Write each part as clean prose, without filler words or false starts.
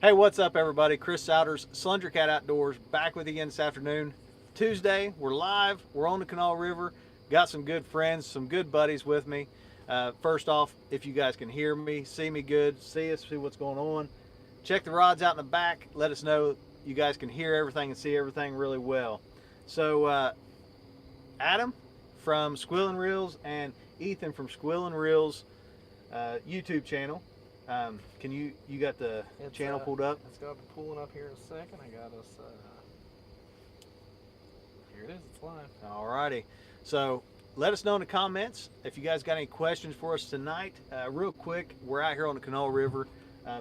Hey, what's up, everybody? Chris Souders, Slender Cat Outdoors, back with you again this afternoon. Tuesday, we're live. We're on the Kanawha River. Got some good friends, some good buddies with me. First off, if you guys can hear me, see me good, see us, see what's going on, check the rods out in the back. Let us know you guys can hear everything and see everything really well. So, Adam from Squealing Reels and Ethan from Squealing Reels YouTube channel. Can you got the channel pulled up? It's got it pulling up here in a second. I got us. Here it is. It's live. Alrighty. So let us know in the comments if you guys got any questions for us tonight. Real quick, we're out here on the Kanawha River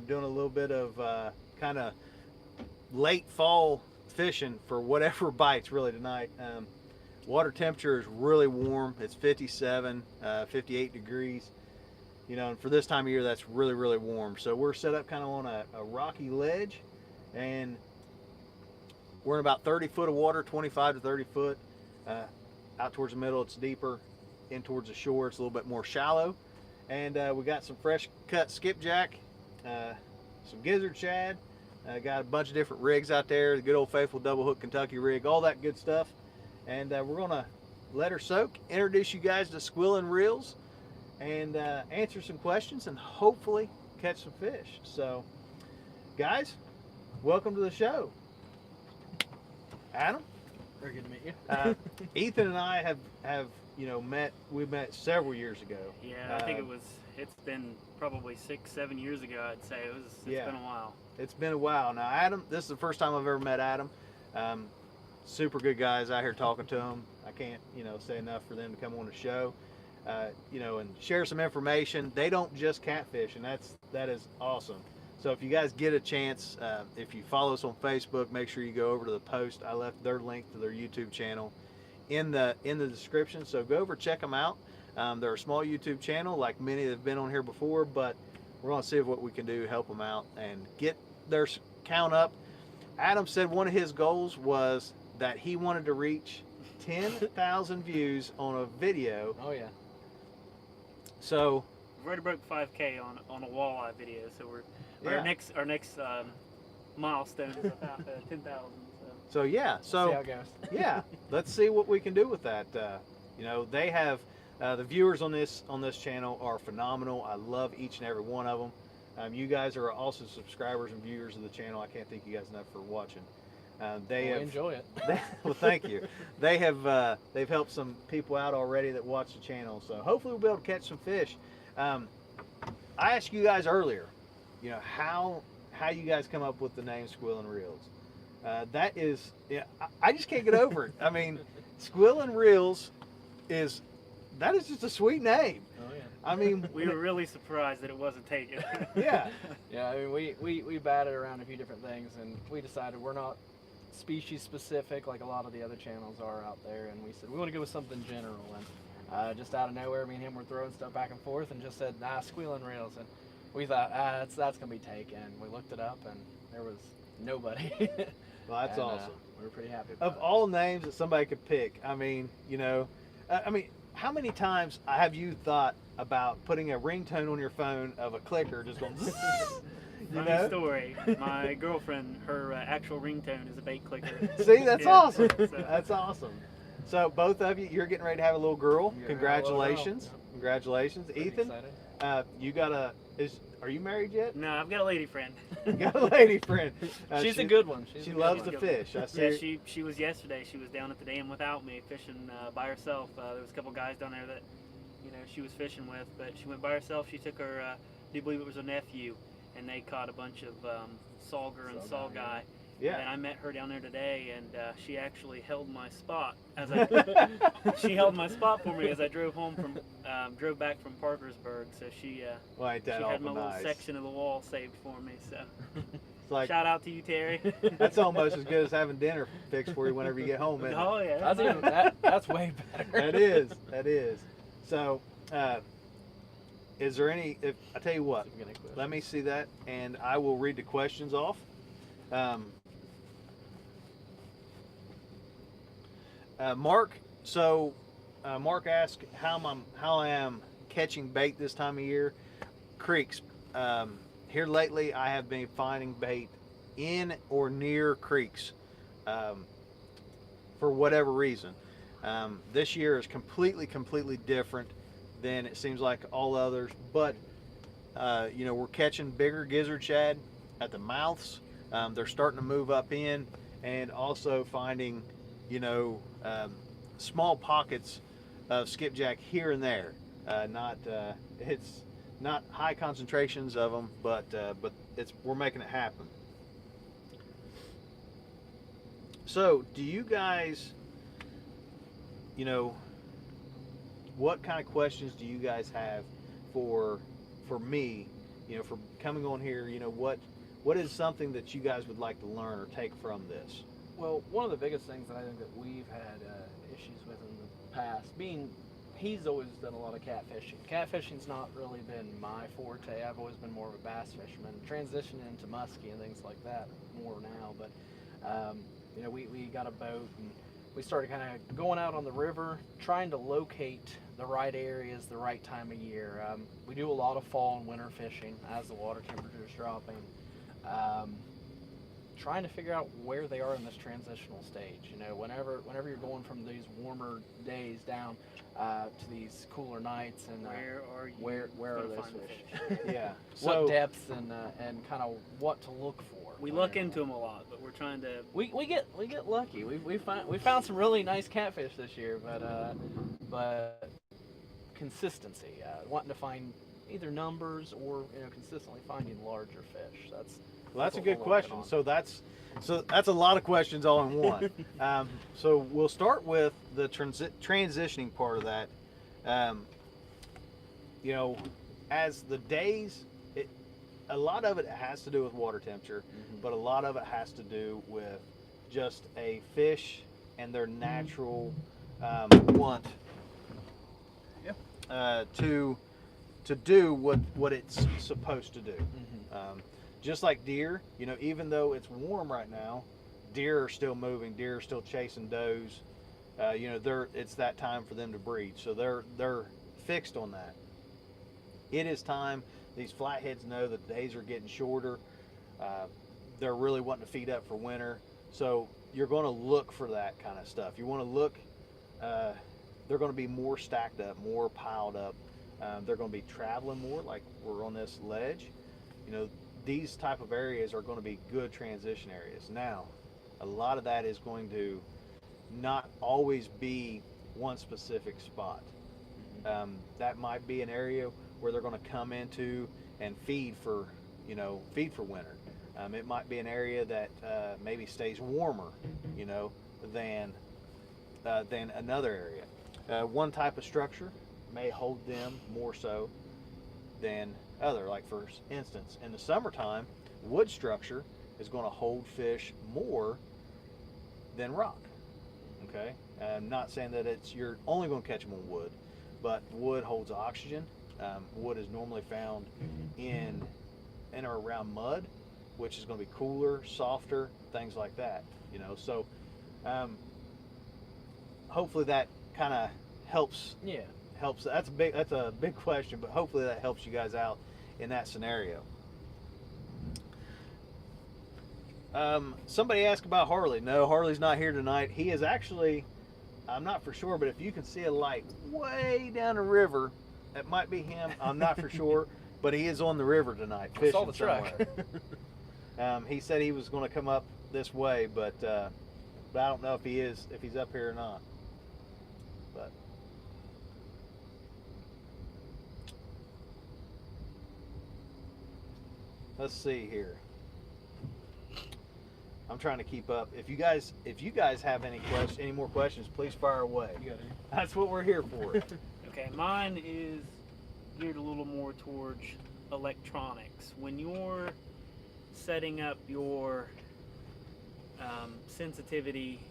doing a little bit of kind of late fall fishing for whatever bites really tonight. Water temperature is really warm. It's 57, 58 degrees. You know, and for this time of year, that's really, really warm. So we're set up kind of on a rocky ledge, and we're in about 30 foot of water, 25 to 30 foot. Out towards the middle, it's deeper. In towards the shore, it's a little bit more shallow. And we got some fresh cut skipjack, some gizzard shad. Got a bunch of different rigs out there, the good old faithful double hook Kentucky rig, all that good stuff. And we're gonna let her soak, introduce you guys to Squealing Reels, and answer some questions and hopefully catch some fish. So, guys, welcome to the show. Adam, Very good to meet you. Ethan and I have met. We met several years ago. Yeah, I think it's been probably 6-7 years ago. I'd say it's been a while. It's been a while now. Adam, this is the first time I've ever met Adam. Super good guys out here talking to them. I can't say enough for them to come on the show. And share some information. They don't just catfish, and that is awesome. So if you guys get a chance, if you follow us on Facebook, make sure you go over to the post. I left their link to their YouTube channel in the description. So go over, check them out. They're a small YouTube channel, like many that have been on here before, but we're going to see what we can do to help them out and get their count up. Adam said one of his goals was that he wanted to reach 10,000 views on a video. Oh yeah. So We've already broke 5K on a walleye video, so our next milestone is about 10,000. So yeah, See how it goes. yeah, let's see what we can do with that. They have the viewers on this channel are phenomenal. I love each and every one of them. You guys are also subscribers and viewers of the channel. I can't thank you guys enough for watching. Enjoy it. Well, thank you. They've helped some people out already that watch the channel. So hopefully we'll be able to catch some fish. I asked you guys earlier, how you guys come up with the name Squealing Reels. That is, I just can't get over it. I mean, Squealing Reels is just a sweet name. Oh yeah. I mean, We were really surprised that it wasn't taken. yeah. Yeah. I mean, we batted around a few different things, and we decided we're not species specific like a lot of the other channels are out there, and we said we want to go with something general. And just out of nowhere, me and him were throwing stuff back and forth, and just said, Squealing Reels, and we thought, that's gonna be taken. We looked it up, and there was nobody. Well, that's awesome. We were pretty happy about Of all names that somebody could pick, I mean, how many times have you thought about putting a ringtone on your phone of a clicker just going, Funny story. My girlfriend, her actual ringtone is a bait clicker. See, that's Yeah. awesome. So- That's awesome. So both of you, you're getting ready to have a little girl. Yeah, Congratulations. a little girl. Congratulations. Pretty Ethan, excited. you got are you married yet? No, I've got a lady friend. You got a lady friend. She's a good one. She a good loves one. to fish. I see. Yeah, she was yesterday. She was down at the dam without me fishing by herself. There was a couple guys down there that she was fishing with, but she went by herself. She took her, I do believe it was her nephew, and they caught a bunch of sauger and saw guy. Yeah. And I met her down there today, and she actually held my spot she held my spot for me as I drove back from Parkersburg. So she Well, ain't that she had my awful little nice. section of the wall saved for me. So It's like, shout out to you, Terry. that's almost as good as having dinner fixed for you whenever you get home, isn't it? Oh yeah, That's way better. That is. So, is there any? I tell you what, let me see that, and I will read the questions off. Mark. So, Mark asked how I am catching bait this time of year. Creeks. here lately, I have been finding bait in or near creeks for whatever reason. This year is completely different than it seems like all others. But we're catching bigger gizzard shad at the mouths. They're starting to move up in, and also finding, small pockets of skipjack here and there. It's not high concentrations of them, but we're making it happen. So, do you guys, what kind of questions do you guys have for me, for coming on here? What is something that you guys would like to learn or take from this? Well, one of the biggest things that I think that we've had issues with in the past, he's always done a lot of catfishing. Catfishing's not really been my forte. I've always been more of a bass fisherman, transitioning into muskie and things like that more now. But we got a boat and we started kind of going out on the river, trying to locate the right areas, the right time of year. We do a lot of fall and winter fishing as the water temperature is dropping. Trying to figure out where they are in this transitional stage. Whenever you're going from these warmer days down to these cooler nights, and where are those fish? Yeah. What depths and kind of what to look for. We look into them a lot, but we're trying to. We get lucky. We found some really nice catfish this year, but consistency, wanting to find either numbers or consistently finding larger fish. That's a good question. So that's a lot of questions all in one. So we'll start with the transitioning part of that. As the days, a lot of it has to do with water temperature, but a lot of it has to do with just a fish and their natural want to do what it's supposed to do. Just like deer, even though it's warm right now, deer are still moving. Deer are still chasing does. It's that time for them to breed, so they're fixed on that. It is time. These flatheads know that the days are getting shorter. They're really wanting to feed up for winter, so you're going to look for that kind of stuff. You want to look. They're going to be more stacked up, more piled up. They're going to be traveling more, like we're on this ledge. These type of areas are going to be good transition areas. Now, a lot of that is going to not always be one specific spot. That might be an area where they're going to come into and feed for winter. It might be an area that maybe stays warmer, than another area. One type of structure may hold them more so than other. Like, for instance, in the summertime, wood structure is going to hold fish more than rock. Okay, I'm not saying that you're only going to catch them on wood, but wood holds oxygen. Wood is normally found in or around mud, which is going to be cooler, softer, things like that. So hopefully that kind of helps. Yeah. Helps. That's a big question, but hopefully that helps you guys out in that scenario. Somebody asked about Harley. No, Harley's not here tonight. He is actually, I'm not for sure, but if you can see a light way down the river, that might be him. I'm not for sure, but he is on the river tonight fishing. I saw the truck. He said he was going to come up this way, but I don't know if he's up here or not. But let's see here. I'm trying to keep up. If you guys have any more questions, please fire away. That's what we're here for. Okay, mine is geared a little more towards electronics. When you're setting up your sensitivity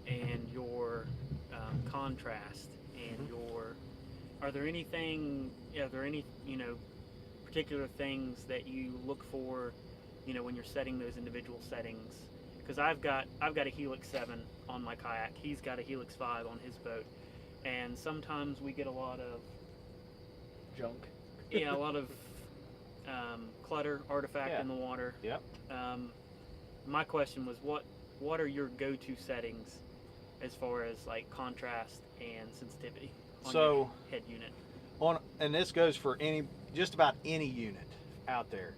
and your contrast and are there any particular things that you look for, when you're setting those individual settings? Because I've got a Helix 7 on my kayak. He's got a Helix 5 on his boat, and sometimes we get a lot of junk. Yeah, a lot of clutter artifact in the water. Yep. My question was, what are your go-to settings as far as like contrast and sensitivity on your head unit? And this goes for just about any unit out there.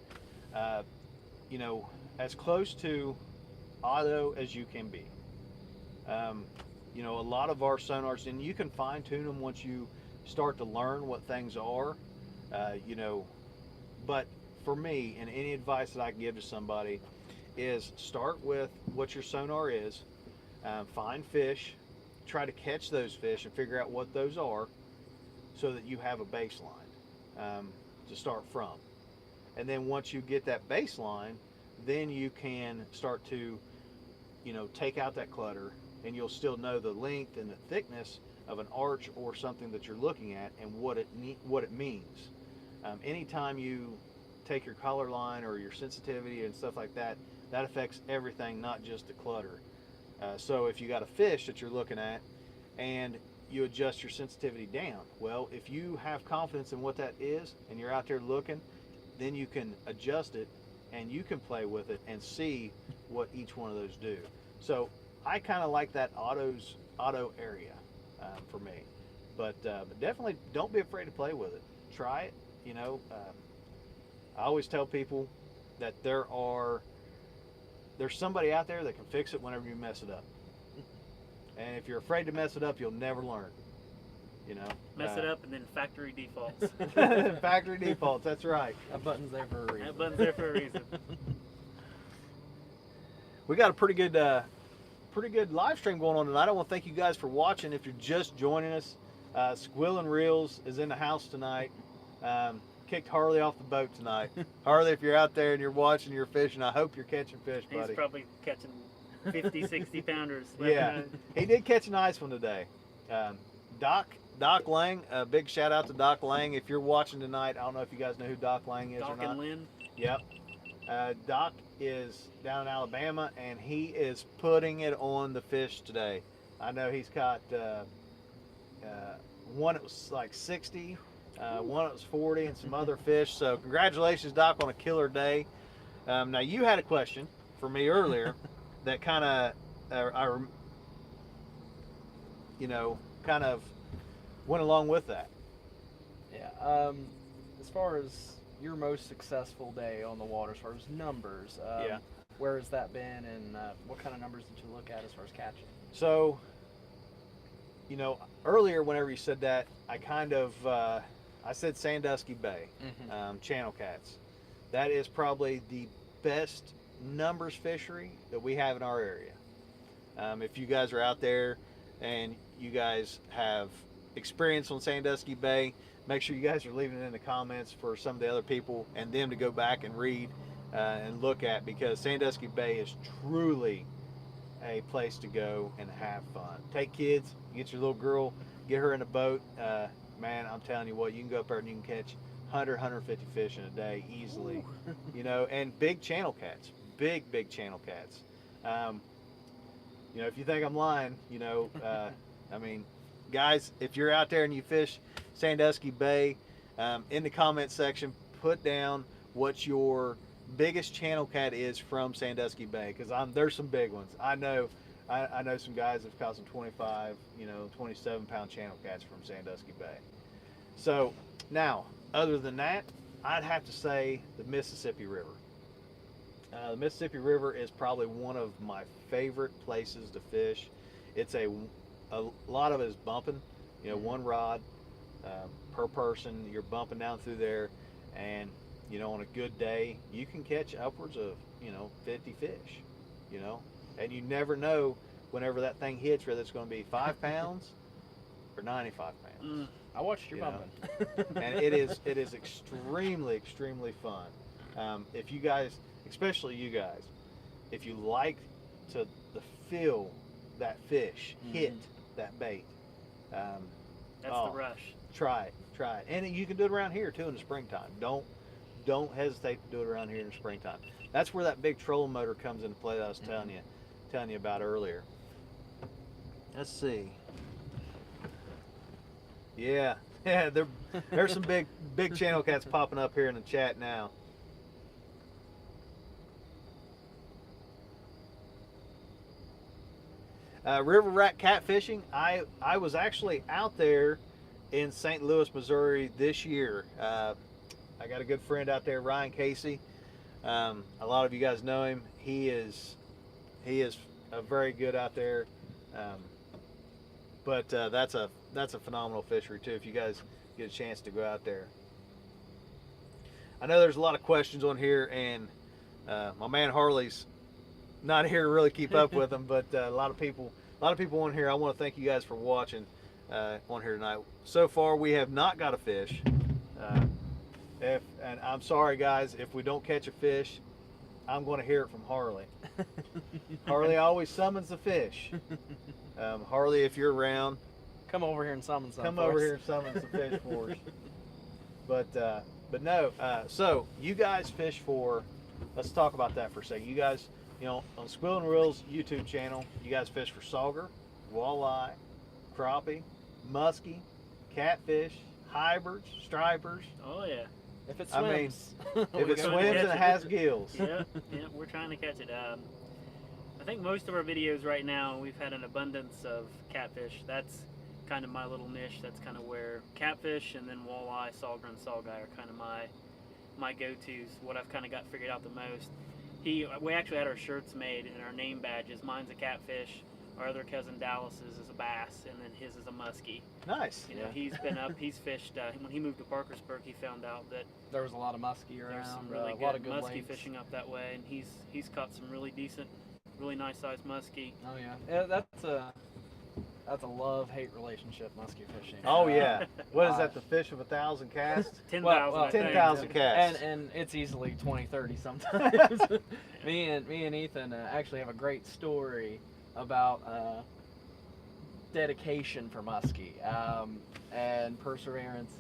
You know, as close to auto as you can be. You know, a lot of our sonars, and you can fine tune them once you start to learn what things are. You know, but for me, and any advice that I can give to somebody is start with what your sonar is, find fish, try to catch those fish and figure out what those are so that you have a baseline to start from. And then once you get that baseline, then you can start to, you know, take out that clutter, and you'll still know the length and the thickness of an arch or something that you're looking at and what it means. Anytime you take your color line or your sensitivity and stuff like that, that affects everything, not just the clutter. So if you got a fish that you're looking at and you adjust your sensitivity down, well, if you have confidence in what that is and you're out there looking, then you can adjust it and you can play with it and see what each one of those do. So I kind of like that auto area for me, but definitely don't be afraid to play with it. Try it. You know, I always tell people that there's somebody out there that can fix it whenever you mess it up. And if you're afraid to mess it up, you'll never learn. You know, mess it up and then factory defaults. Factory defaults. That's right. That button's there for a reason. That button's there for a reason. We got a pretty good live stream going on tonight. I want to thank you guys for watching. If you're just joining us, Squealing Reels is in the house tonight. Kicked Harley off the boat tonight. Harley, if you're out there and you're watching, you're fishing, I hope you're catching fish, buddy. He's probably catching 50, 60 pounders. Yeah, he did catch a nice one today. Doc Lang, a big shout out to Doc Lang. If you're watching tonight, I don't know if you guys know who Doc Lang is Doc or not. and Lynn. Yep. Doc is down in Alabama, and he is putting it on the fish today. I know he's caught one that was like 60, one that was 40, and some other fish. So congratulations, Doc, on a killer day. Now, you had a question for me earlier that kind of, kind of went along with that. Yeah. As far as your most successful day on the water, as far as numbers, where has that been, and what kind of numbers did you look at as far as catching? So, you know, earlier whenever you said that, I kind of, I said Sandusky Bay, channel cats. That is probably the best numbers fishery that we have in our area. If you guys are out there and you guys have experience on Sandusky Bay, make sure you guys are leaving it in the comments for some of the other people and them to go back and read and look at, because Sandusky Bay is truly a place to go and have fun. Take kids, get your little girl, get her in a boat. Man, I'm telling you what, you can go up there and you can catch 100, 150 fish in a day easily. You know, and big channel cats, big channel cats. You know, if you think I'm lying, you know, I mean, guys, if you're out there and you fish Sandusky Bay, in the comment section, put down what your biggest channel cat is from Sandusky Bay, because there's some big ones. I know some guys have caught some 25, 27 pound channel cats from Sandusky Bay. So now, other than that, I'd have to say the Mississippi River. The Mississippi River is probably one of my favorite places to fish. It's a lot of it is bumping, one rod per person. You're bumping down through there, and on a good day you can catch upwards of 50 fish, and you never know whenever that thing hits whether it's going to be 5 pounds or 95 pounds. I watched you bumping. And it is extremely fun. If you guys, especially you guys, if you like to feel that fish hit that bait, that's the rush. Try it, and you can do it around here too in the springtime. Don't hesitate to do it around here in the springtime. That's where that big trolling motor comes into play that I was telling you about earlier. Let's see. Yeah, there's some big channel cats popping up here in the chat now. River rat catfishing. I was actually out there in St. Louis, Missouri this year. I got a good friend out there, Ryan Casey. A lot of you guys know him. He is very good out there. But that's a phenomenal fishery too. If you guys get a chance to go out there. I know there's a lot of questions on here, and my man Harley's not here to really keep up with them, but a lot of people on here. I want to thank you guys for watching on here tonight. So far, we have not got a fish. And I'm sorry, guys, if we don't catch a fish, I'm going to hear it from Harley. Harley always summons the fish. Harley, if you're around, Come over here and summon some. come for over us. here and summon some fish for us. But no. So you guys fish for. Let's talk about that for a second. You guys, on Squealing Reels YouTube channel, you guys fish for sauger, walleye, crappie, muskie, catfish, hybrids, stripers. Oh yeah. If it I mean, swims. If it gonna swims and catch it it. has gills. Yeah, we're trying to catch it. I think most of our videos right now, we've had an abundance of catfish. That's kind of my little niche. That's kind of where catfish and then walleye, sauger, and saugeye are kind of my go-tos. What I've kind of got figured out the most. We actually had our shirts made and our name badges. Mine's a catfish. Our other cousin Dallas's is a bass, and then his is a muskie. Nice. He's been up. He's fished. When he moved to Parkersburg, he found out that There was a lot of muskie there's around. some really a lot of good good muskie lakes. fishing up that way, and he's caught some really decent, really nice sized muskie. Oh yeah, that's a love-hate relationship, muskie fishing. Oh yeah. What is Uh, that? The fish of 1,000 casts? 10,000. well, I think. 10,000 casts. And it's easily 20, 30 sometimes. me and Ethan actually have a great story about dedication for muskie and perseverance.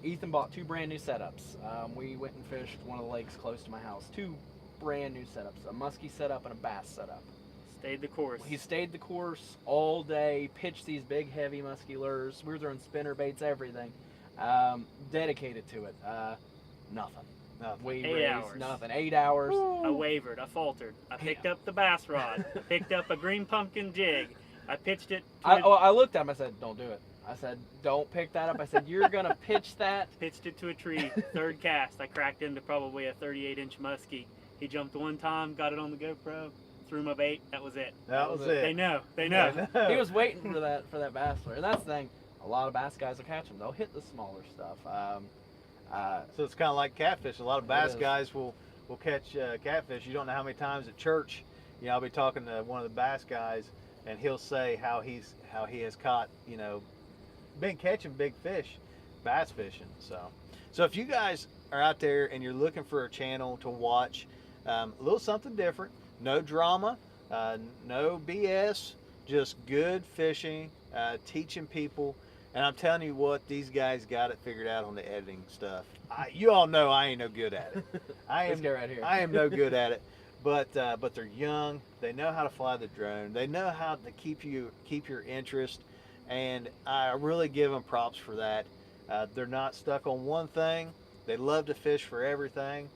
Ethan bought 2 brand new setups. We went and fished one of the lakes close to my house. 2 brand new setups, a muskie setup and a bass setup. Stayed the course. He stayed the course all day, pitched these big heavy musky lures. We were throwing spinner baits, everything. Dedicated to it. Nothing. We 8 raised hours. nothing. 8 hours. I wavered. I faltered. I picked up the bass rod. Picked up a green pumpkin jig. I pitched it. I looked at him. I said, "Don't do it." I said, "Don't pick that up." I said, "You're gonna pitch that." Pitched it to a tree. Third cast. I cracked into probably a 38-inch muskie. He jumped one time, got it on the GoPro, threw my bait. That was it. That was They it. know. They know. I know. He was waiting for that bass lure, and that's the thing. A lot of bass guys will catch them. They'll hit the smaller stuff. So it's kind of like catfish. A lot of bass is. guys will catch catfish. You don't know how many times at church, I'll be talking to one of the bass guys, and he'll say how he has caught, been catching big fish, bass fishing. So if you guys are out there and you're looking for a channel to watch, a little something different, no drama, no BS, just good fishing, teaching people. And I'm telling you what, these guys got it figured out on the editing stuff. You all know I ain't no good at it. This guy right here. I am no good at it. But they're young. They know how to fly the drone. They know how to keep your interest, and I really give them props for that. They're not stuck on one thing. They love to fish for everything.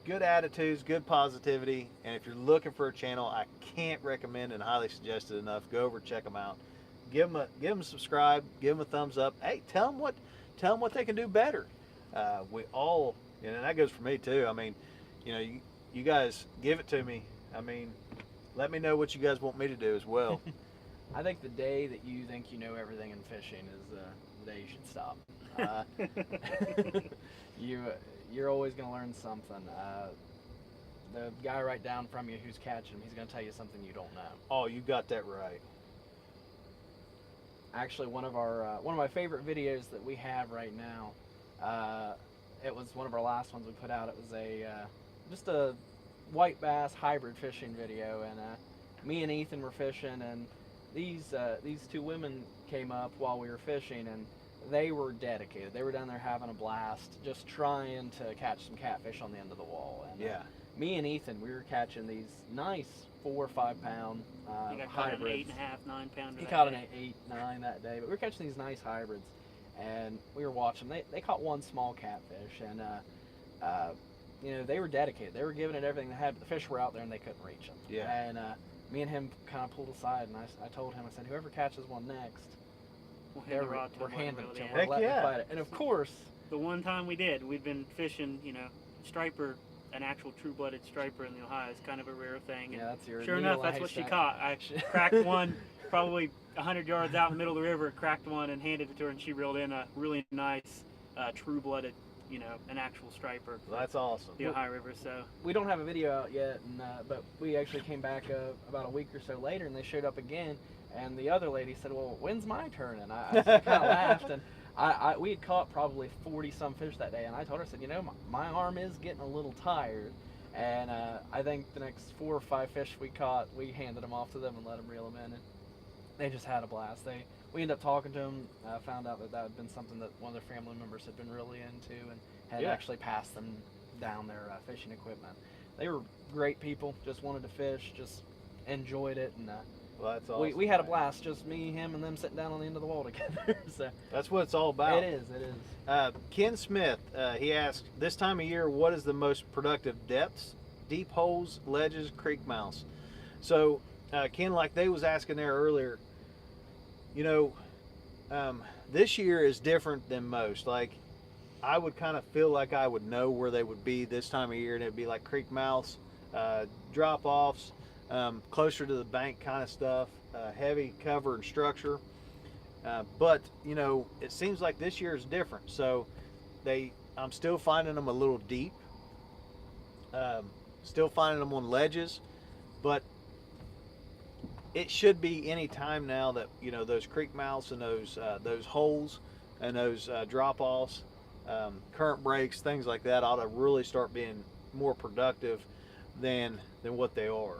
Good attitudes, good positivity, and if you're looking for a channel, I can't recommend and highly suggest it enough. Go over, check them out. Give them a subscribe. Give them a thumbs up. Hey, tell them what they can do better. We all, and that goes for me too. I mean, you guys give it to me. I mean, let me know what you guys want me to do as well. I think the day that you think you know everything in fishing is the day you should stop. You're always going to learn something. The guy right down from you who's catching him, he's going to tell you something you don't know. Oh, you got that right. Actually, one of my favorite videos that we have right now, it was one of our last ones we put out. It was just a white bass hybrid fishing video, and me and Ethan were fishing, and these 2 women came up while we were fishing, and they were dedicated. They were down there having a blast, just trying to catch some catfish on the end of the wall. And, Yeah. Me and Ethan, we were catching these nice 4 or 5 pound I think I caught an hybrids. 8.5, 9 pounder. He that caught day. an 8, 9 that day, but we were catching these nice hybrids, and we were watching. They caught one small catfish, and they were dedicated. They were giving it everything they had, but the fish were out there and they couldn't reach them. Yeah. And me and him kind of pulled aside, and I told him, I said, whoever catches one next, We'll hand the rod to we're him, let him handing reel it to in. him. Heck We're letting yeah. him fight it. And of course, The one time we did, we'd been fishing, striper, an actual true-blooded striper in the Ohio. It's kind of a rare thing. And yeah, that's your sure needle enough, in a that's what she haystack. caught. I cracked one probably 100 yards out in the middle of the river, cracked one and handed it to her, and she reeled in a really nice true-blooded, an actual striper. That's awesome. The Ohio River. So We don't have a video out yet, and, but we actually came back about a week or so later, and they showed up again. And the other lady said, "Well, when's my turn?" And I kind of laughed, and we had caught probably 40-some fish that day, and I told her, I said, my arm is getting a little tired, and I think the next 4 or 5 fish we caught, we handed them off to them and let them reel them in, and they just had a blast. We ended up talking to them, found out that had been something that one of their family members had been really into, and had actually passed them down their fishing equipment. They were great people, just wanted to fish, just enjoyed it, and Well, that's awesome. we had a blast, just me, him, and them sitting down on the end of the wall together. So That's what it's all about. it is. Ken Smith, he asked, this time of year, what is the most productive depths, deep holes, ledges, creek mouths? So, Ken, like they was asking there earlier, this year is different than most. Like, I would kind of feel like I would know where they would be this time of year, and it'd be like creek mouths, drop-offs, closer to the bank kind of stuff, heavy cover and structure. But it seems like this year is different. So I'm still finding them a little deep, still finding them on ledges, but it should be any time now that those creek mouths and those holes and those drop-offs, current breaks, things like that ought to really start being more productive than what they are.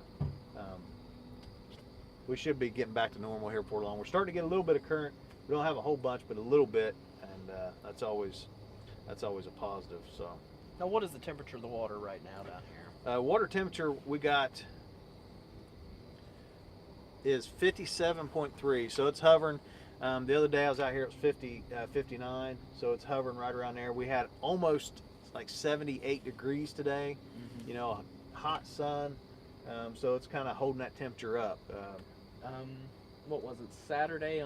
We should be getting back to normal here before long. We're starting to get a little bit of current. We don't have a whole bunch, but a little bit, and that's always a positive. So, Now, what is the temperature of the water right now down here? water temperature we got is 57.3, so it's hovering. The other day I was out here, it was 59, so it's hovering right around there. We had almost like 78 degrees today. Hot sun, so it's kind of holding that temperature up. What was it? Saturday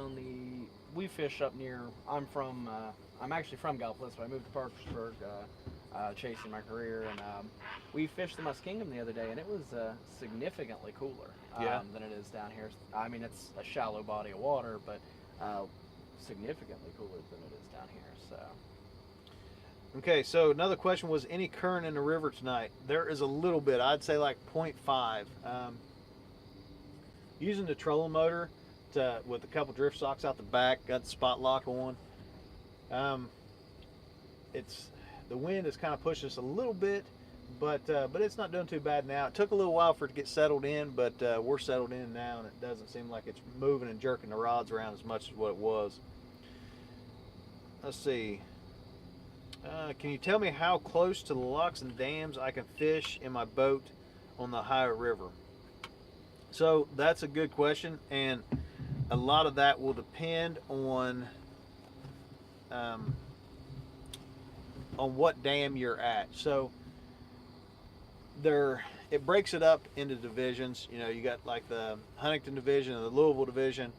we fish up near. I'm actually from Gallipolis, but I moved to Parkersburg, chasing my career, and we fished the Muskingum the other day, and it was significantly cooler than it is down here. I mean, it's a shallow body of water, but significantly cooler than it is down here. So. Okay, so another question was, any current in the river tonight? There is a little bit. I'd say like 0.5. Using the trolling motor with a couple drift socks out the back, got the spot lock on. The wind is kind of pushing us a little bit, but it's not doing too bad now. It took a little while for it to get settled in, but we're settled in now, and it doesn't seem like it's moving and jerking the rods around as much as what it was. Let's see. Can you tell me how close to the locks and dams I can fish in my boat on the Ohio River? So that's a good question, and a lot of that will depend on what dam you're at. So it breaks it up into divisions. You got like the Huntington division and the Louisville division,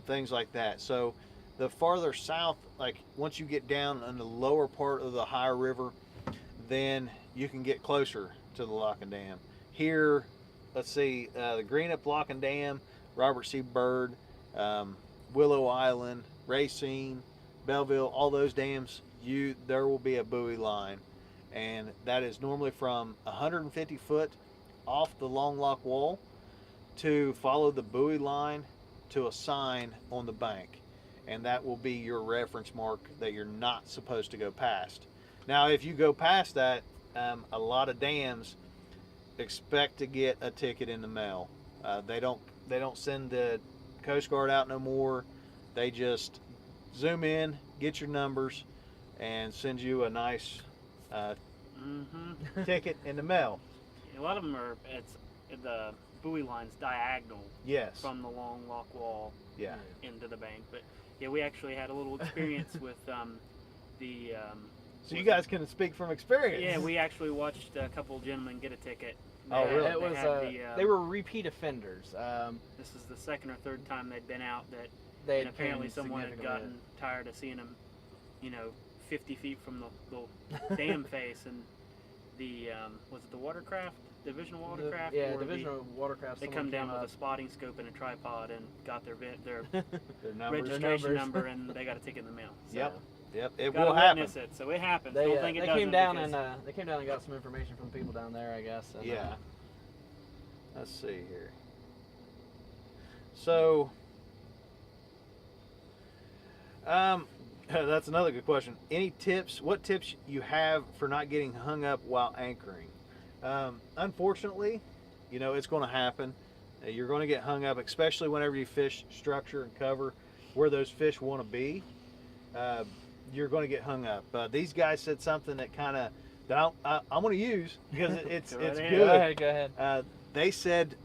things like that. So the farther south, like once you get down in the lower part of the Ohio River, then you can get closer to the lock and dam. Here, let's see, the Greenup Lock and Dam, Robert C. Byrd, Willow Island, Racine, Belleville, all those dams, there will be a buoy line, and that is normally from 150 foot off the long lock wall to follow the buoy line to a sign on the bank, and that will be your reference mark that you're not supposed to go past. Now, if you go past that, a lot of dams expect to get a ticket in the mail. They don't send the Coast Guard out no more. They just zoom in, get your numbers, and send you a nice ticket in the mail. A lot of them it's the buoy line's diagonal. Yes. From the long lock wall. Yeah. Into the bank, but yeah, we actually had a little experience with So you guys can speak from experience. Yeah, we actually watched a couple gentlemen get a ticket, Oh, really? It was. They were repeat offenders. This is the second or third time they'd been out that, They and apparently came someone had significantly- gotten tired of seeing them, 50 feet from the dam face, and the was it the watercraft, division of watercraft? Yeah, or division of watercraft. They someone come down came with a spotting scope and a tripod and got their Their registration numbers. number, and they got a ticket in the mail. So, Yep. Yep, it gotta will happen. witness it, so it happens. They, Don't think it they doesn't. came down because- and they came down and got some information from people down there, I guess. And, Yeah. Let's see here. So, that's another good question. Any tips? What tips you have for not getting hung up while anchoring? Unfortunately, it's going to happen. You're going to get hung up, especially whenever you fish structure and cover where those fish want to be. You're going to get hung up. These guys said something that I'm going to use because it's Go right it's ahead. good. Go ahead. They said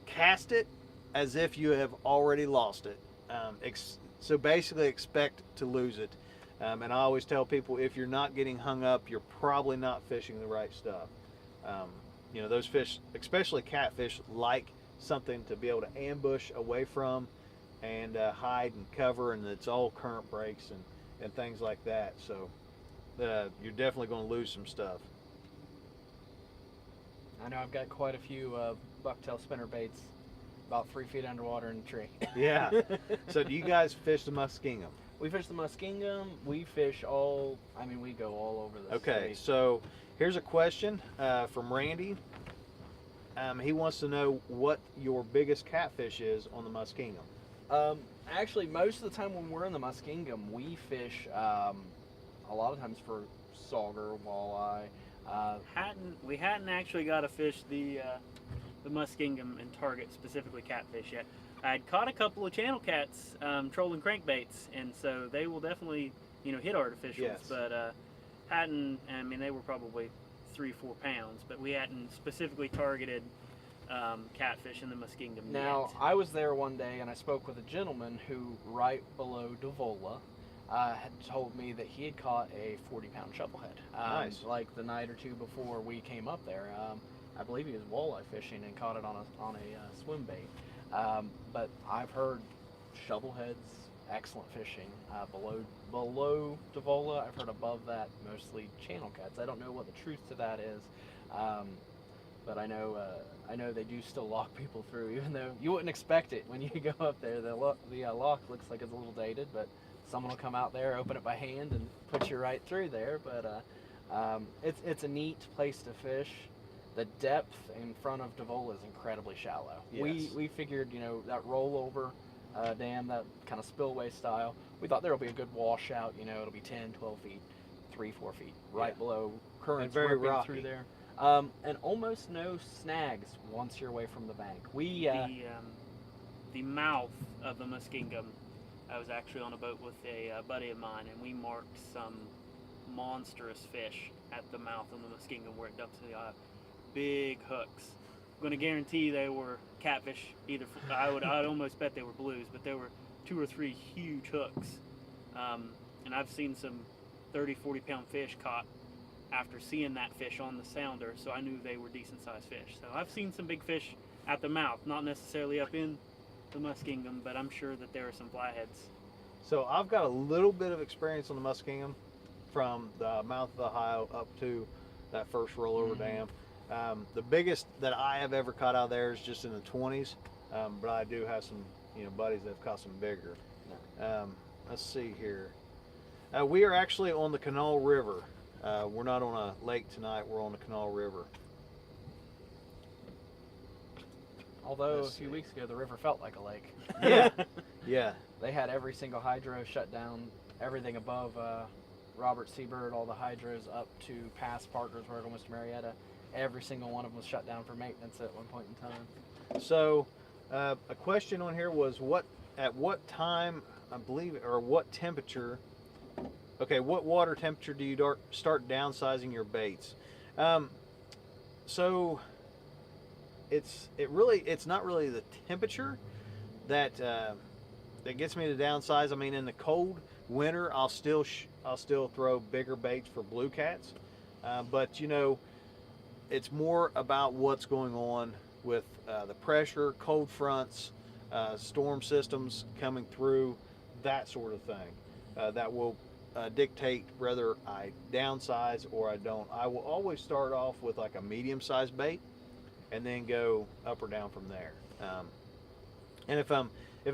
cast it as if you have already lost it. So basically expect to lose it. And I always tell people, if you're not getting hung up, you're probably not fishing the right stuff. Those fish, especially catfish, like something to be able to ambush away from and hide and cover, and it's all current breaks and things like that. So you're definitely going to lose some stuff. I know I've got quite a few bucktail spinner baits about 3 feet underwater in a tree. Yeah. So do you guys fish the muskingum? We fish the muskingum. We fish we go all over the Okay, state. so here's a question from Randy. He wants to know what your biggest catfish is on the muskingum. Actually, most of the time when we're in the muskingum, we fish a lot of times for sauger, walleye. We hadn't actually got to fish the muskingum and target specifically catfish yet. I'd caught a couple of channel cats trolling crankbaits, and so they will definitely hit artificials. Yes. But they were probably 3-4 pounds, but we hadn't specifically targeted catfish in the muskingum Now, yet. I was there one day and I spoke with a gentleman who, right below Devola, had told me that he had caught a 40-pound shovelhead. Nice. Like the night or two before we came up there. I believe he was walleye fishing and caught it on a swim bait. But I've heard shovelheads, excellent fishing. Below Devola, I've heard above that mostly channel cats. I don't know what the truth to that is. But I know they do still lock people through, even though you wouldn't expect it when you go up there. The lock looks like it's a little dated, but someone will come out there, open it by hand, and put you right through there. But it's a neat place to fish. The depth in front of Devola is incredibly shallow. Yes. We figured, that rollover dam, that kind of spillway style, we thought there will be a good washout. It'll be 10, 12 feet, 3-4 feet, right Yeah. below currents very ripping rocky. through there. And almost no snags once you're away from the bank. The mouth of the muskingum, I was actually on a boat with a buddy of mine, and we marked some monstrous fish at the mouth of the muskingum where it dumps to the eye. Big hooks. I'm going to guarantee they were catfish. I'd almost bet they were blues, but there were 2 or 3 huge hooks. And I've seen some 30-40 pound fish caught after seeing that fish on the sounder, so I knew they were decent sized fish. So I've seen some big fish at the mouth, not necessarily up in the muskingum, but I'm sure that there are some flatheads. So I've got a little bit of experience on the muskingum from the mouth of the Ohio up to that first rollover dam. The biggest that I have ever caught out there is just in the 20s, but I do have some buddies that have caught some bigger. Let's see here. We are actually on the Kanawha River. We're not on a lake tonight, we're on the Kanawha River. Although Let's a few see. weeks ago the river felt like a lake. Yeah, yeah. They had every single hydro shut down, everything above Robert Seabird, all the hydros up to past Parkersburg and Mr. Marietta. Every single one of them was shut down for maintenance at one point in time. So a question on here was at what time, I believe, or what temperature, what water temperature do you start downsizing your baits? So it's not really the temperature that gets me to downsize. I mean, in the cold winter, I'll still throw bigger baits for blue cats, but it's more about what's going on with the pressure, cold fronts, storm systems coming through, that sort of thing. That will dictate whether I downsize or I don't. I will always start off with like a medium-sized bait, and then go up or down from there. And if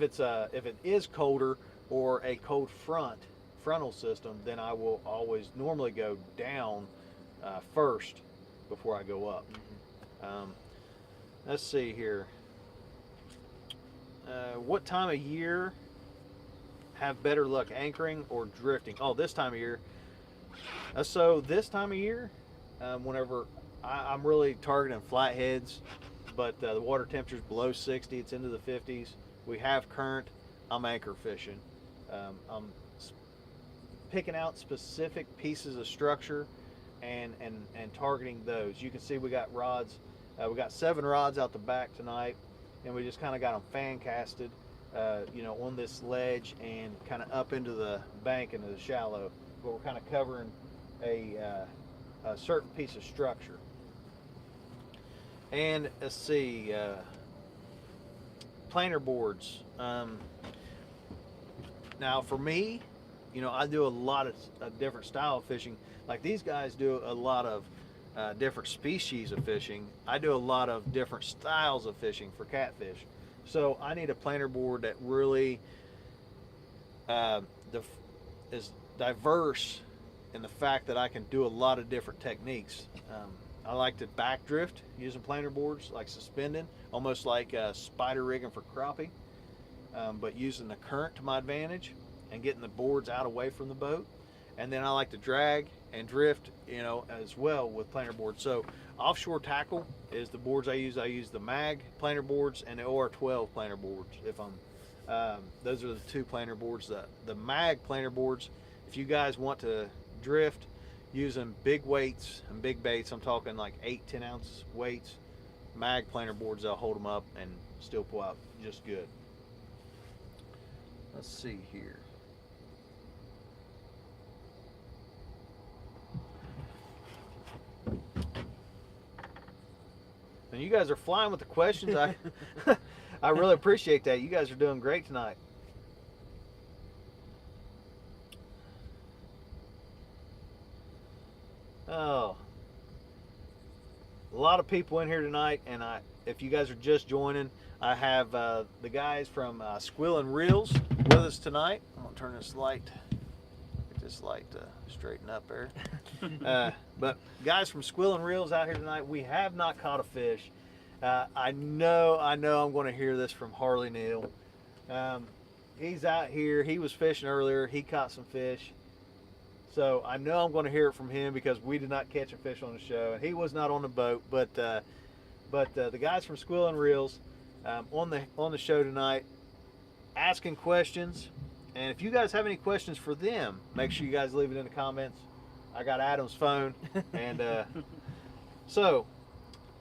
it is colder or a cold frontal system, then I will always normally go down first before I go up. Let's see here. What time of year have better luck anchoring or drifting? Oh, this time of year. So this time of year, whenever I'm really targeting flatheads, but the water temperature is below 60, it's into the 50s. We have current. I'm anchor fishing. I'm picking out specific pieces of structure and targeting those. You can see we got rods. We got 7 rods out the back tonight, and we just kind of got them fan casted, on this ledge and kind of up into the bank, into the shallow. But we're kind of covering a certain piece of structure. And let's see, planer boards. Now for me, I do a lot of different style of fishing. Like these guys do a lot of different species of fishing. I do a lot of different styles of fishing for catfish. So I need a planer board that really is diverse in the fact that I can do a lot of different techniques. I like to back drift using planer boards, like suspending, almost like spider rigging for crappie, but using the current to my advantage and getting the boards out away from the boat. And then I like to drag and drift, as well with planer boards. So offshore tackle is the boards I use. I use the mag planer boards and the OR12 planer boards. Those are the 2 planer boards. The mag planer boards, if you guys want to drift using big weights and big baits, I'm talking like 8-10 ounce weights, mag planer boards, they'll hold them up and still pull out just good. Let's see here. And you guys are flying with the questions. I really appreciate that. You guys are doing great tonight. Oh, a lot of people in here tonight, and if you guys are just joining, I have the guys from Squealing REELS with us tonight. I'm gonna turn this light, get this light to straighten up there. But guys from Squealing REELS out here tonight. We have not caught a fish. I know I'm going to hear this from Harley Neal. He's out here. He was fishing earlier. He caught some fish. So I know I'm going to hear it from him because we did not catch a fish on the show, and he was not on the boat. But the guys from Squealing REELS on the show tonight, asking questions. And if you guys have any questions for them, make sure you guys leave it in the comments. I got Adam's phone, and so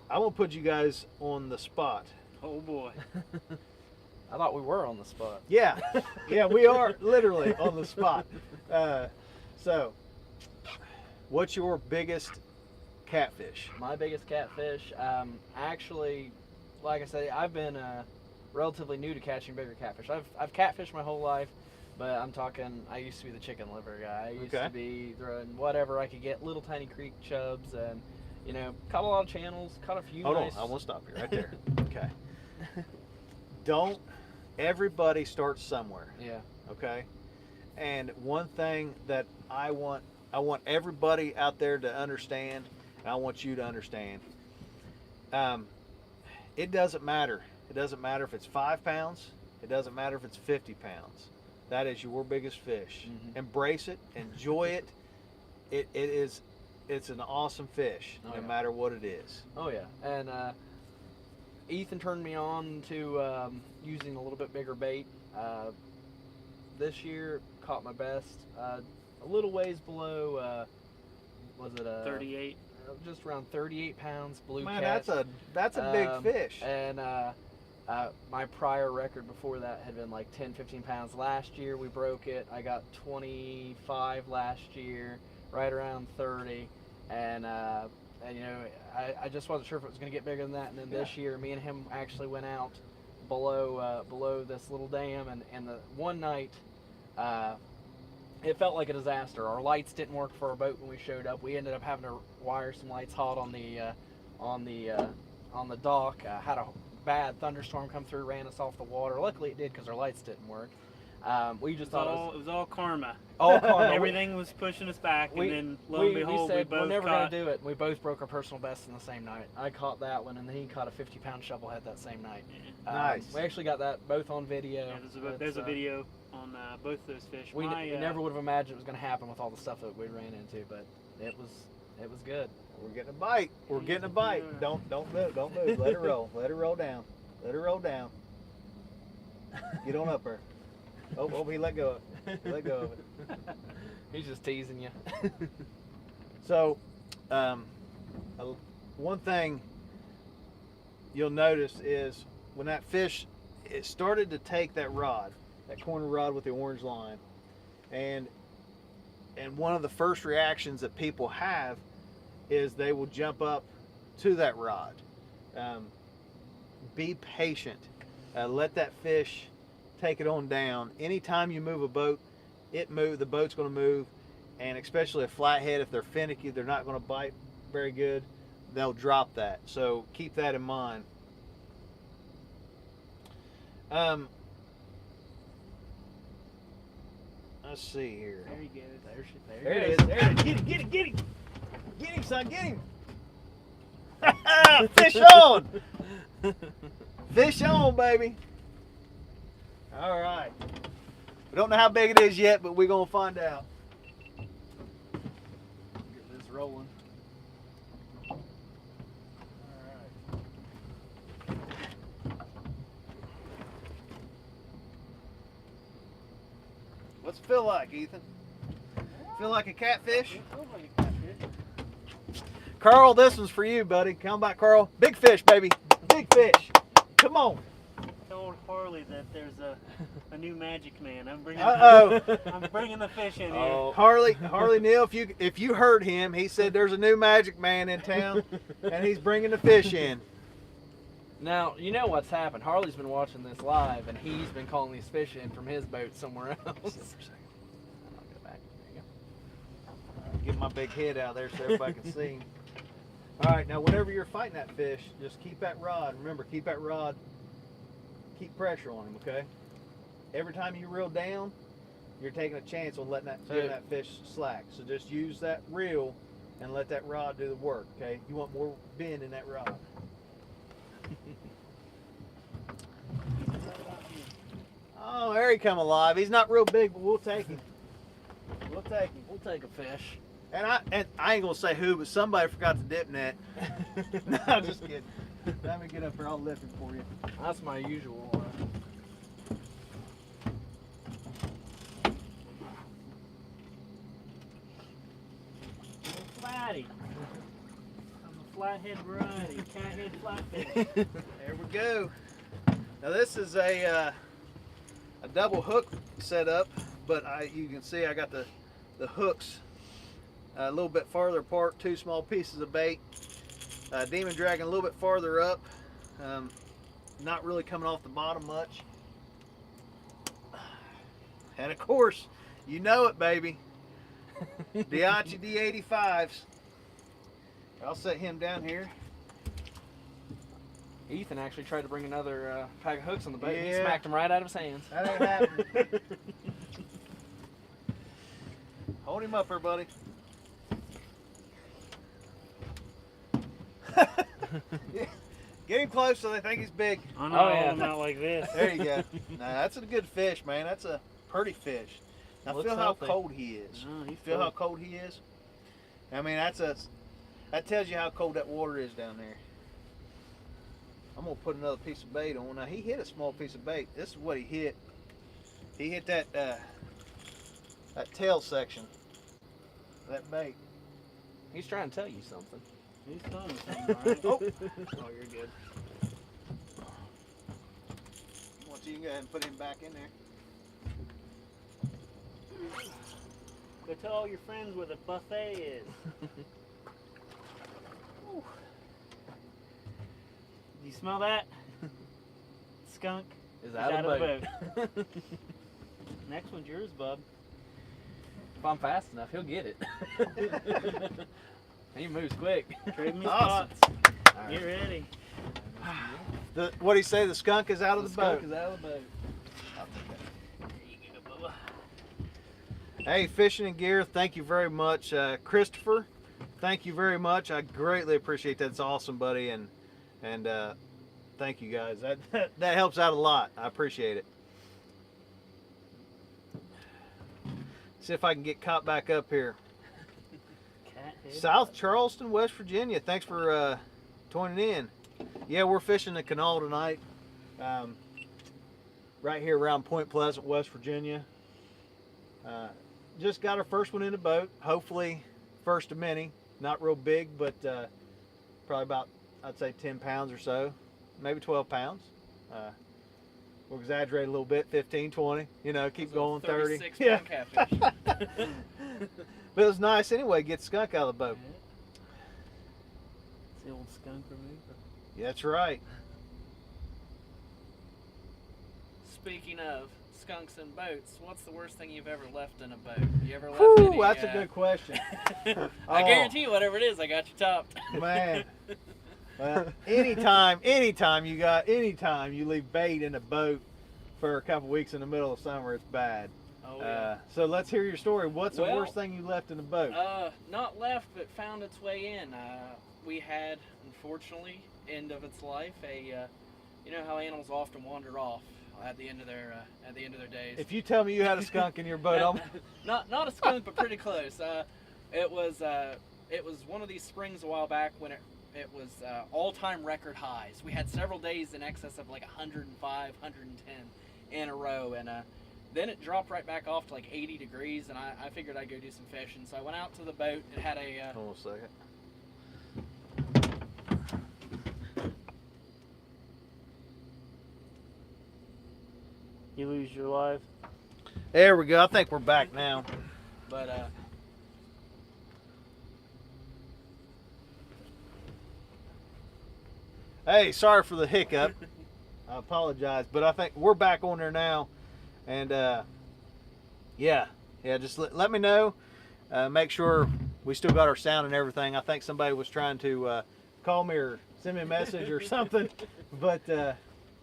I'm gonna put you guys on the spot. Oh boy. I thought we were on the spot. Yeah, we are literally on the spot. So, what's your biggest catfish? My biggest catfish, actually, like I say, I've been relatively new to catching bigger catfish. I've catfished my whole life, but I'm talking, I used to be the chicken liver guy. I used to be throwing whatever I could get, little tiny creek chubs, and caught a lot of channels, caught a few. Hold on, I want to stop you right there. Okay. Don't. Everybody starts somewhere. Yeah. Okay. And one thing that I want everybody out there to understand, and I want you to understand, it doesn't matter. It doesn't matter if it's 5 pounds. It doesn't matter if it's 50 pounds. That is your biggest fish. Mm-hmm. Embrace it. Enjoy it. It's an awesome fish, no matter what it is. Oh yeah. And Ethan turned me on to using a little bit bigger bait. This year caught my best a little ways below. Was it 38? Just around 38 pounds. Blue Man, cat. that's a big fish. And my prior record before that had been like 10, 15 pounds. Last year we broke it. I got 25 last year, right around 30. And you know, I just wasn't sure if it was going to get bigger than that. And then this year, me and him actually went out below this little dam, and the one night, it felt like a disaster. Our lights didn't work for our boat when we showed up. We ended up having to wire some lights hot on the dock. Had a bad thunderstorm come through, ran us off the water. Luckily, it did because our lights didn't work. We just thought it was all karma. all karma. Everything was pushing us back, and then lo and behold, we said both we're never caught. gonna do it. We both broke our personal best in the same night. I caught that one, and then he caught a 50-pound shovelhead that same night. Nice. We actually got that both on video. Yeah, there's a video on both those fish. We never would have imagined it was going to happen with all the stuff that we ran into, but it was good. We're getting a bite. We're getting a bite. Don't move. Don't move. Let it roll. Let it roll down. Let it roll down. Get on up there. Oh, he let go of it. Let go of it. He's just teasing you. So, one thing you'll notice is when that fish, it started to take that rod, that corner rod with the orange line, and one of the first reactions that people have is they will jump up to that rod. Be patient. Let that fish take it on down. Anytime you move a boat, the boat's going to move, and especially a flathead, if they're finicky, they're not going to bite very good. They'll drop that. So keep that in mind. Let's see here. There you go. There it is. There it is. Get him, get him, get him. Get him, son, get him. Fish on. Fish on, baby. All right. We don't know how big it is yet, but we're going to find out. Get this rolling. What's it feel like, Ethan? Feel like a catfish? Carl, this one's for you, buddy. Come back, Carl. Big fish, baby. Big fish. Come on. Told Harley that there's a new magic man. I'm bringing the fish in here. Oh. Harley Neal, if you heard him, he said there's a new magic man in town, and he's bringing the fish in. Now, you know what's happened. Harley's been watching this live, and he's been calling these fish in from his boat somewhere else. I'll go back. There you go. Get my big head out there so everybody can see him. All right, now whenever you're fighting that fish, just keep that rod. Remember, keep that rod. Keep pressure on him, okay? Every time you reel down, you're taking a chance on letting that fish slack. So just use that reel and let that rod do the work, okay? You want more bend in that rod. Oh, there he come alive. He's not real big, but we'll take him. We'll take him. We'll take a fish. And I ain't gonna say who, but somebody forgot the dip net. No, I'm just kidding. Let me get up here. I'll lift it for you. That's my usual. Flatty. I'm a flathead variety, cathead flatfish. There we go. Now this is a double hook setup, but you can see I got the hooks a little bit farther apart, two small pieces of bait. Demon Dragon a little bit farther up, not really coming off the bottom much. And of course, you know it, baby. Diachi D85s. I'll set him down here. Ethan actually tried to bring another pack of hooks on the boat. Yeah. He smacked them right out of his hands. That ain't happening. Hold him up here, buddy. Get him close so they think he's big. I know, yeah. not like this. There you go. Now that's a good fish, man. That's a pretty fish. Now Looks feel how healthy. cold he is. Oh, he's Feel full. how cold he is. I mean, that tells you how cold that water is down there. I'm gonna put another piece of bait on. Now he hit a small piece of bait. This is what he hit. He hit that tail section. That bait. He's trying to tell you something. He's telling me something, all right? Oh, you're good. Once you can go ahead and put him back in there. Go tell all your friends where the buffet is. You smell that? Skunk Is is out of the boat. Next one's yours, bub. If I'm fast enough, he'll get it. He moves quick. Trade me Awesome. spots. All right. Get ready. What do you say? The skunk is out of the boat. skunk is out of the boat. There you go, Bubba. Hey, Fishing and Gear, thank you very much. Christopher, thank you very much. I greatly appreciate that. It's awesome, buddy, and thank you guys. That helps out a lot. I appreciate it. See if I can get caught back up here. Cat head. South Charleston, West Virginia. Thanks for tuning in. Yeah, we're fishing the Kanawha tonight. Right here around Point Pleasant, West Virginia. Just got our first one in the boat. Hopefully, first of many. Not real big, but probably about, I'd say, 10 pounds or so. Maybe 12 pounds. We'll exaggerate a little bit, 15, 20. You know, keep going, 30. 36 Yeah. pound catfish. But it was nice anyway, get the skunk out of the boat. It's the old skunk remover. Yeah, that's right. Speaking of skunks and boats, what's the worst thing you've ever left in a boat? You ever left Whew, any, that's a good question. I Oh. guarantee you, whatever it is, I got you topped. Man. Well, anytime you leave bait in a boat for a couple weeks in the middle of summer, it's bad. Oh, yeah. So let's hear your story. What's the Well, worst thing you left in the boat? Not left, but found its way in. We had, unfortunately, end of its life. You know how animals often wander off at the end of their days. If you tell me you had a skunk in your boat, not a skunk, but pretty close. It was one of these springs a while back when it was all-time record highs. We had several days in excess of like 105, 110 in a row, and then it dropped right back off to like 80 degrees, and I figured I'd go do some fishing. So I went out to the boat. It had a hold on a second. You lose your life. There we go. I think we're back now. but Hey, sorry for the hiccup. I apologize, but I think we're back on there now, and yeah, just let me know. Make sure we still got our sound and everything. I think somebody was trying to call me or send me a message or something, but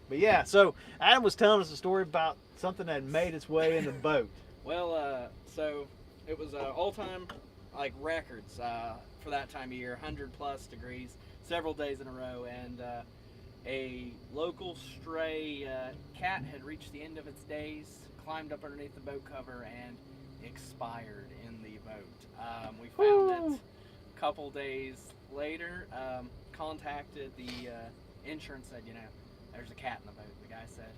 yeah. So Adam was telling us a story about something that made its way in the boat. Well, so it was all-time like records for that time of year, 100 plus degrees, several days in a row, and a local stray cat had reached the end of its days, climbed up underneath the boat cover, and expired in the boat. We found it a couple days later, contacted the insurance, said, there's a cat in the boat. The guy said,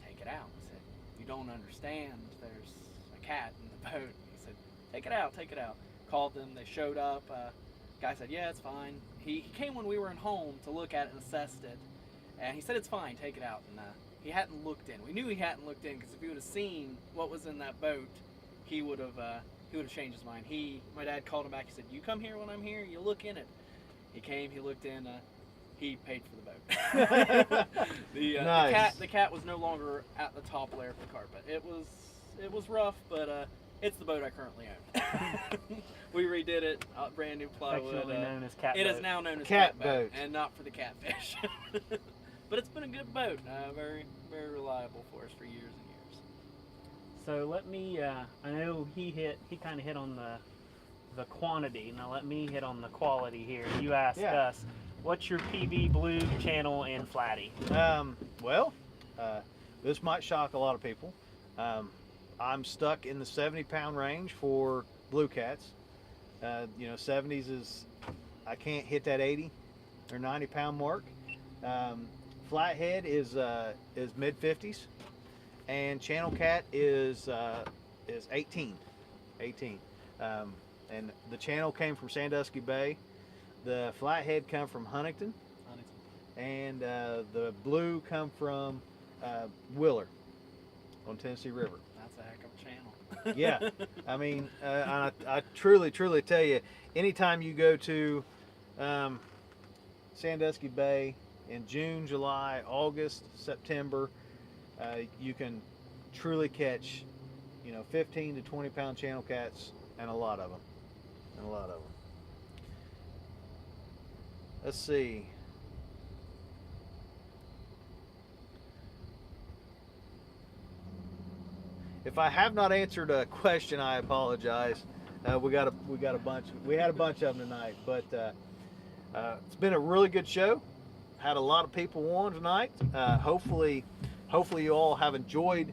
take it out. I said, you don't understand, there's a cat in the boat. He said, take it out, take it out. Called them, they showed up. Guy said, yeah, it's fine. He came when we were at home to look at it and assessed it, and he said, it's fine, take it out. And he hadn't looked in. We knew he hadn't looked in, because if he would have seen what was in that boat, he would have changed his mind. My dad called him back. He said, you come here when I'm here, you look in it. He came, he looked in, he paid for the boat. Nice. The cat was no longer at the top layer of the carpet. It was rough, but it's the boat I currently own. We redid it, brand new plywood. Affectionately known as cat It boat. is now known as Cat cat boat, boat. and not for the catfish. But it's been a good boat, very, very reliable for us for years and years. So let me, I know he kind of hit on the quantity. Now let me hit on the quality here. You asked us, what's your PV blue channel and flatty? Well, this might shock a lot of people. I'm stuck in the 70-pound range for blue cats. 70s is, I can't hit that 80 or 90-pound mark. Flathead is mid 50s, and channel cat is 18. And the channel came from Sandusky Bay. The flathead come from Huntington, and the blue come from Willer on Tennessee River. That's a heck of a channel. Yeah, I mean, I truly tell you, anytime you go to Sandusky Bay in June, July, August, September, you can truly catch, 15 to 20 pound channel cats, and a lot of them. Let's see. If I have not answered a question, I apologize. We got a bunch. We had a bunch of them tonight, but it's been a really good show. Had a lot of people on tonight. Hopefully you all have enjoyed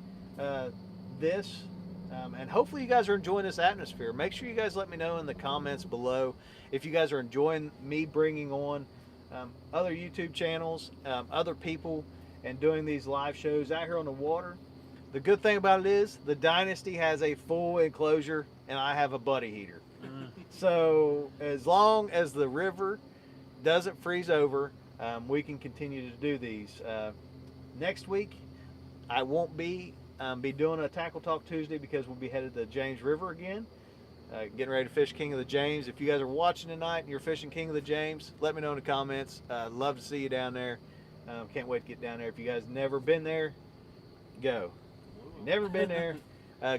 this, and hopefully you guys are enjoying this atmosphere. Make sure you guys let me know in the comments below if you guys are enjoying me bringing on other YouTube channels, other people, and doing these live shows out here on the water. The good thing about it is the Dynasty has a full enclosure and I have a buddy heater. So as long as the river doesn't freeze over, we can continue to do these. Next week, I won't be doing a Tackle Talk Tuesday because we'll be headed to the James River again, getting ready to fish King of the James. If you guys are watching tonight and you're fishing King of the James, let me know in the comments. I'd love to see you down there. Can't wait to get down there. If you guys never been there, go. Never been there,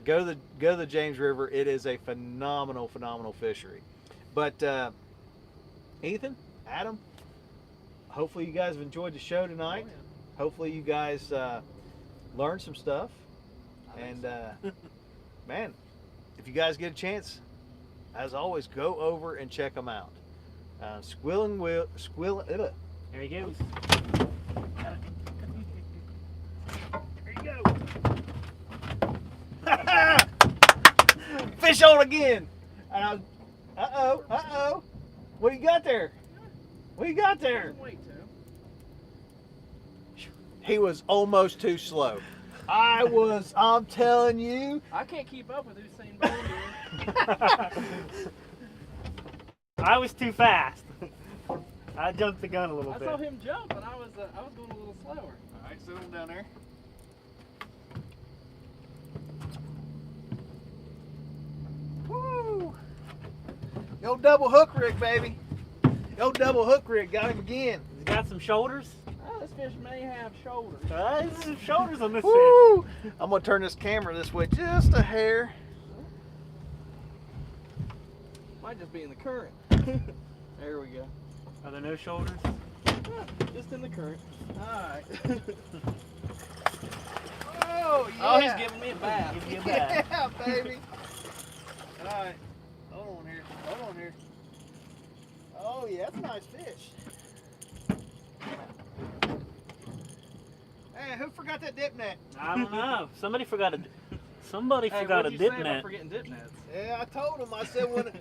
go to the James River. It is a phenomenal fishery. But Ethan, Adam, hopefully you guys have enjoyed the show tonight. Oh, yeah. Hopefully you guys learned some stuff. And man, if you guys get a chance, as always, go over and check them out. Squealing. There he goes. There you go. Fish on again. And uh-oh. What you got there? He was almost too slow. I'm telling you. I can't keep up with Usain Bolt here. I was too fast. I jumped the gun a little I bit. saw him jump, and I was going a little slower. All right, sit him down there. Woo! Yo, double hook rig, baby. Yo, double hook rig. Got him again. He's got some shoulders. Oh, this fish may have shoulders. There's some shoulders on this fish. Woo! I'm gonna turn this camera this way just a hair. Might just be in the current. There we go. Are there no shoulders? Just in the current. Alright. Oh, yeah. Oh, he's giving me a bath. Give you a bath. Yeah, baby. Alright. Hold on here. Oh, yeah, that's a nice fish. Hey, who forgot that dip net? I don't know. Somebody forgot a Hey, forgot a what'd you dip say about net. forgetting dip nets? Yeah, I told him. I said, when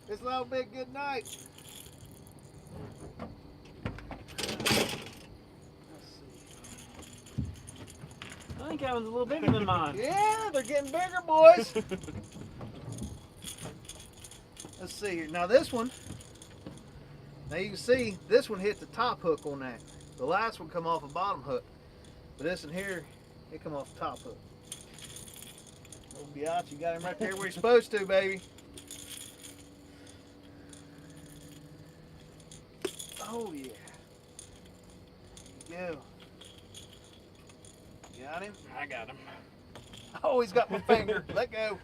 it's not a big good night. I think that one's a little bigger than mine. Yeah, they're getting bigger, boys. Let's see here. Now this one, now you can see this one hit the top hook on that. The last one come off a bottom hook. But this one here, it come off the top hook. Oh, biatch, you got him right there where he's supposed to, baby. Oh yeah. There you go. Got him? I got him. Oh, he's got my finger. Let go.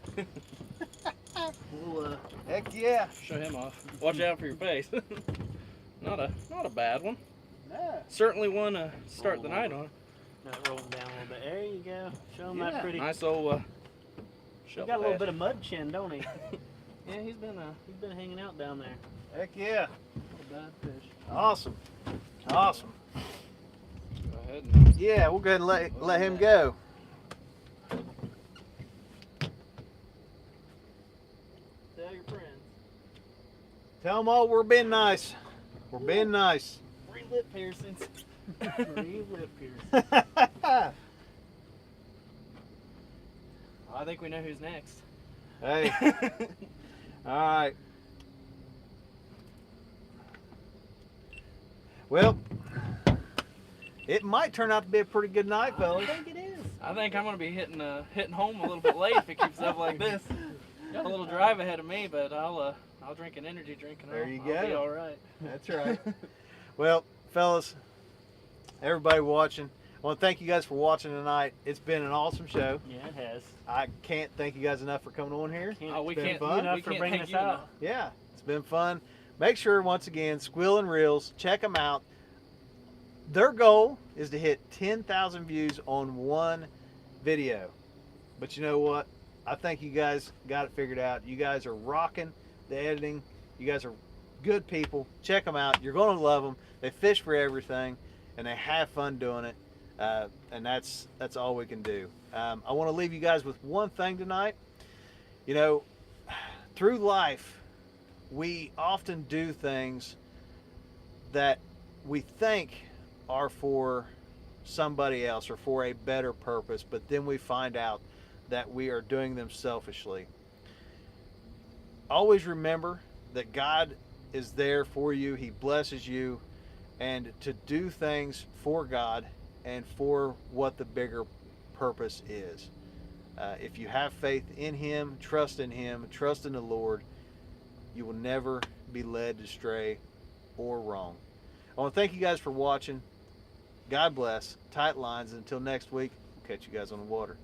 Heck yeah. Show him off. Watch out for your face. not a bad one. Yeah. Certainly one to start the night on. No, roll them down a little bit. There you go. Show him Yeah. that pretty. Nice old He shell got a little bass. bit of mud chin, don't he? Yeah, he's been hanging out down there. Heck yeah. Not a bad fish. Awesome. Awesome. Go ahead and Yeah, we'll go ahead and let him go. tell your friends. Tell them all we're being nice. We're being nice. Free lip piercings. Free lip piercing. I think we know who's next. Hey. All right. Well, it might turn out to be a pretty good night, fellas. I think it is. I think I'm gonna be hitting home a little bit late if it keeps up like this. Got a little drive ahead of me, but I'll drink an energy drink and There I'll you be go. all right. That's right. Well, fellas, everybody watching, I want to thank you guys for watching tonight. It's been an awesome show. Yeah, it has. I can't thank you guys enough for coming on here. Oh, we It's been can't. fun. enough We for can't bringing thank us you out. enough. Yeah, it's been fun. Make sure, once again, Squealing Reels, check them out. Their goal is to hit 10,000 views on one video. But you know what? I think you guys got it figured out. You guys are rocking the editing. You guys are good people. Check them out. You're going to love them. They fish for everything, and they have fun doing it. And that's all we can do. I want to leave you guys with one thing tonight. You know, through life, we often do things that we think are for somebody else or for a better purpose, but then we find out that we are doing them selfishly. Always remember that God is there for you. He blesses you, and to do things for God and for what the bigger purpose is. If you have faith in Him, trust in the Lord, you will never be led astray or wrong. I want to thank you guys for watching. God bless. Tight lines. Until next week, we'll catch you guys on the water.